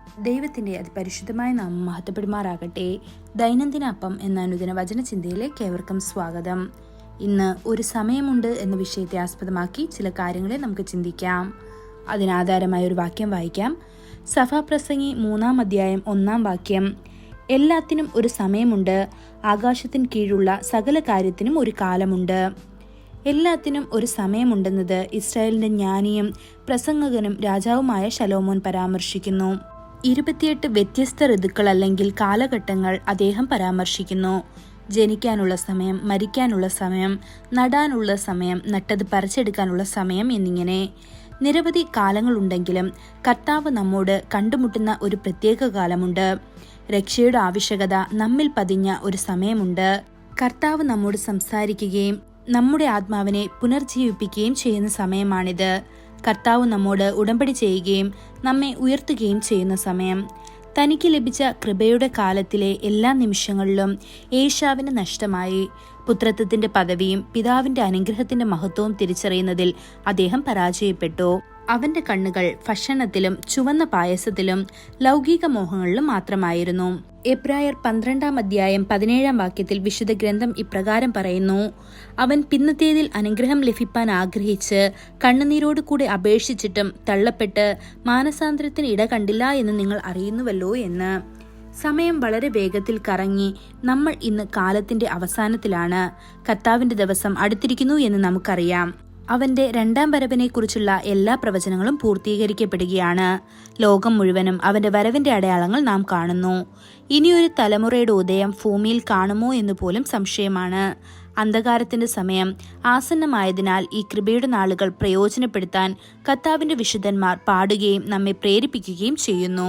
ദൈവത്തിൻ്റെ അതിപരിശുദ്ധമായ നാമം മഹത്വപ്പെടുമാറാകട്ടെ. ദൈനംദിന അപ്പം എന്ന അനുദിന വചനചിന്തയിലേക്ക് ഏവർക്കും സ്വാഗതം. ഇന്ന് ഒരു സമയമുണ്ട് എന്ന വിഷയത്തെ ആസ്പദമാക്കി ചില കാര്യങ്ങളെ നമുക്ക് ചിന്തിക്കാം. അതിനാധാരമായ ഒരു വാക്യം വായിക്കാം. സഭാപ്രസംഗി 3-ാം അധ്യായം 1-ാം വാക്യം. എല്ലാത്തിനും ഒരു സമയമുണ്ട്, ആകാശത്തിന് കീഴുള്ള സകല കാര്യത്തിനും ഒരു കാലമുണ്ട്. എല്ലാത്തിനും ഒരു സമയമുണ്ടെന്നത് ഇസ്രായേലിന്റെ ജ്ഞാനിയും പ്രസംഗകനും രാജാവുമായ ശലോമോൻ പരാമർശിക്കുന്നു. 28 വ്യത്യസ്ത ഋതുക്കൾ അല്ലെങ്കിൽ കാലഘട്ടങ്ങൾ അദ്ദേഹം പരാമർശിക്കുന്നു. ജനിക്കാനുള്ള സമയം, മരിക്കാനുള്ള സമയം, നടാനുള്ള സമയം, നട്ടത് പറിച്ചെടുക്കാനുള്ള സമയം എന്നിങ്ങനെ നിരവധി കാലങ്ങളുണ്ടെങ്കിലും കർത്താവ് നമ്മോട് കണ്ടുമുട്ടുന്ന ഒരു പ്രത്യേക കാലമുണ്ട്. രക്ഷയുടെ ആവശ്യകത നമ്മിൽ പതിഞ്ഞ ഒരു സമയമുണ്ട്. കർത്താവ് നമ്മോട് സംസാരിക്കുകയും നമ്മുടെ ആത്മാവിനെ പുനർജീവിപ്പിക്കുകയും ചെയ്യുന്ന സമയമാണിത്. കർത്താവ് നമ്മോട് ഉടമ്പടി ചെയ്യുകയും നമ്മെ ഉയർത്തുകയും ചെയ്യുന്ന സമയം. തനിക്ക് ലഭിച്ച കൃപയുടെ കാലത്തിലെ എല്ലാ നിമിഷങ്ങളിലും ഏശാവിന് നഷ്ടമായി. പുത്രത്വത്തിന്റെ പദവിയും പിതാവിന്റെ അനുഗ്രഹത്തിന്റെ മഹത്വവും തിരിച്ചറിയുന്നതിൽ അദ്ദേഹം പരാജയപ്പെട്ടു. അവന്റെ കണ്ണുകൾ ഭക്ഷണത്തിലും ചുവന്ന പായസത്തിലും ലൗകിക മോഹങ്ങളിലും മാത്രമായിരുന്നു. എബ്രായർ 12-ാം അധ്യായം 17-ാം വാക്യത്തിൽ വിശുദ്ധ ഗ്രന്ഥം ഇപ്രകാരം പറയുന്നു: അവൻ പിന്നത്തേതിൽ അനുഗ്രഹം ലഭിപ്പാൻ ആഗ്രഹിച്ച് കണ്ണുനീരോട് കൂടെ അപേക്ഷിച്ചിട്ടും തള്ളപ്പെട്ട് മാനസാന്തരത്തിന് ഇട കണ്ടില്ല എന്ന് നിങ്ങൾ അറിയുന്നുവല്ലോ എന്ന്. സമയം വളരെ വേഗത്തിൽ കറങ്ങി. നമ്മൾ ഇന്ന് കാലത്തിന്റെ അവസാനത്തിലാണ്. കർത്താവിന്റെ ദിവസം അടുത്തിരിക്കുന്നു എന്ന് നമുക്കറിയാം. അവന്റെ 2-ാം വരവിനെ കുറിച്ചുള്ള എല്ലാ പ്രവചനങ്ങളും പൂർത്തീകരിക്കപ്പെടുകയാണ്. ലോകം മുഴുവനും അവന്റെ വരവിന്റെ അടയാളങ്ങൾ നാം കാണുന്നു. ഇനിയൊരു തലമുറയുടെ ഉദയം ഭൂമിയിൽ കാണുമോ എന്ന് പോലും സംശയമാണ്. അന്ധകാരത്തിന്റെ സമയം ആസന്നമായതിനാൽ ഈ കൃപയുടെ നാളുകൾ പ്രയോജനപ്പെടുത്താൻ കർത്താവിന്റെ വിശുദ്ധന്മാർ പാടുകയും നമ്മെ പ്രേരിപ്പിക്കുകയും ചെയ്യുന്നു.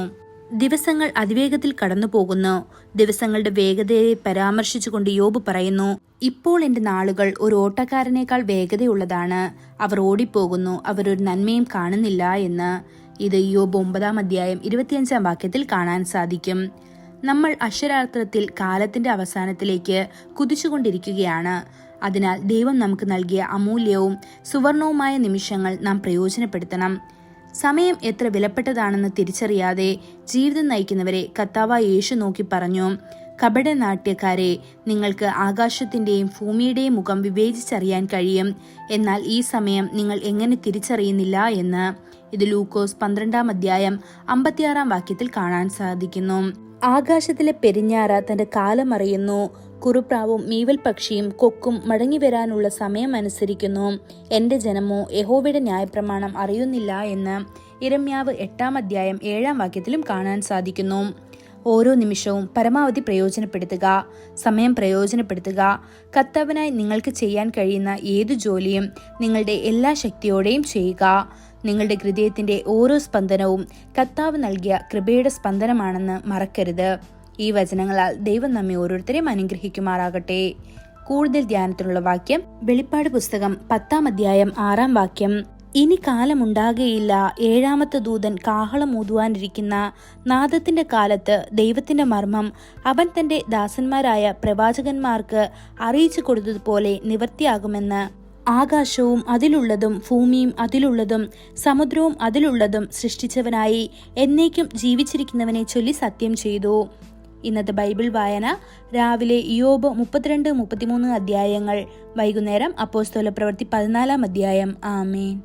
ദിവസങ്ങൾ അതിവേഗത്തിൽ കടന്നു പോകുന്നു. ദിവസങ്ങളുടെ വേഗതയെ പരാമർശിച്ചുകൊണ്ട് യോബ് പറയുന്നു: ഇപ്പോൾ എന്റെ നാളുകൾ ഒരു ഓട്ടക്കാരനേക്കാൾ വേഗതയുള്ളതാണ്. അവർ ഓടിപ്പോകുന്നു, അവരൊരു നന്മയും കാണുന്നില്ല എന്ന്. ഇത് യോബ് 9-ാം അധ്യായം 25-ാം വാക്യത്തിൽ കാണാൻ സാധിക്കും. നമ്മൾ അക്ഷരാർത്ഥത്തിൽ കാലത്തിന്റെ അവസാനത്തിലേക്ക് കുതിച്ചുകൊണ്ടിരിക്കുകയാണ്. അതിനാൽ ദൈവം നമുക്ക് നൽകിയ അമൂല്യവും സുവർണവുമായ നിമിഷങ്ങൾ നാം പ്രയോജനപ്പെടുത്തണം. സമയം എത്ര വിലപ്പെട്ടതാണെന്ന് തിരിച്ചറിയാതെ ജീവിതം നയിക്കുന്നവരെ കർത്താവായ യേശു നോക്കി പറഞ്ഞു: കപടനാട്യക്കാരെ, നിങ്ങൾക്ക് ആകാശത്തിന്റെയും ഭൂമിയുടെയും മുഖം വിവേചിച്ചറിയാൻ കഴിയും, എന്നാൽ ഈ സമയം നിങ്ങൾ എങ്ങനെ തിരിച്ചറിയുന്നില്ല എന്ന്. ഇത് ലൂക്കോസ് 12-ാം അധ്യായം 56-ാം വാക്യത്തിൽ കാണാൻ സാധിക്കുന്നു. ആകാശത്തിലെ പെരിഞ്ഞാറ തന്റെ കാലം അറിയുന്നു. കുറുപ്രാവും മീവൽ പക്ഷിയും കൊക്കും മടങ്ങി വരാനുള്ള സമയം അനുസരിക്കുന്നു. എന്റെ ജനമോ യഹോവയുടെ ന്യായപ്രമാണം അറിയുന്നില്ല എന്ന് യിരെമ്യാവ് 8-ാം അധ്യായം 7-ാം വാക്യത്തിലും കാണാൻ സാധിക്കുന്നു. ഓരോ നിമിഷവും പരമാവധി പ്രയോജനപ്പെടുത്തുക. സമയം പ്രയോജനപ്പെടുത്തുക. കർത്താവിനായി നിങ്ങൾക്ക് ചെയ്യാൻ കഴിയുന്ന ഏതു ജോലിയും നിങ്ങളുടെ എല്ലാ ശക്തിയോടെയും ചെയ്യുക. നിങ്ങളുടെ ഹൃദയത്തിന്റെ ഓരോ സ്പന്ദനവും കർത്താവ് നൽകിയ കൃപയുടെ സ്പന്ദനമാണെന്ന് മറക്കരുത്. ഈ വചനങ്ങളാൽ ദൈവം നമ്മെ ഓരോരുത്തരെയും അനുഗ്രഹിക്കുമാറാകട്ടെ. കൂടുതൽ ധ്യാനത്തിനുള്ള വാക്യം വെളിപ്പാട് പുസ്തകം 10-ാം അധ്യായം 6-ാം വാക്യം. ഇനി കാലമുണ്ടാകുകയില്ല, 7-ാമത്തെ ദൂതൻ കാഹളം ഊതുവാനിരിക്കുന്ന നാദത്തിന്റെ കാലത്ത് ദൈവത്തിന്റെ മർമ്മം അവൻ തന്റെ ദാസന്മാരായ പ്രവാചകന്മാർക്ക് അറിയിച്ചു കൊടുത്തതുപോലെ നിവൃത്തിയാകുമെന്ന്. ആകാശവും അതിലുള്ളതും ഭൂമിയും അതിലുള്ളതും സമുദ്രവും അതിലുള്ളതും സൃഷ്ടിച്ചവനായി എന്നേക്കും ജീവിച്ചിരിക്കുന്നവനെ ചൊല്ലി സത്യം ചെയ്തു. ഇന്നത്തെ ബൈബിൾ വായന: രാവിലെ യോബ് 32-33 അധ്യായങ്ങൾ, വൈകുന്നേരം അപ്പോസ്തല പ്രവൃത്തി 14-ാം അധ്യായം. ആമേൻ.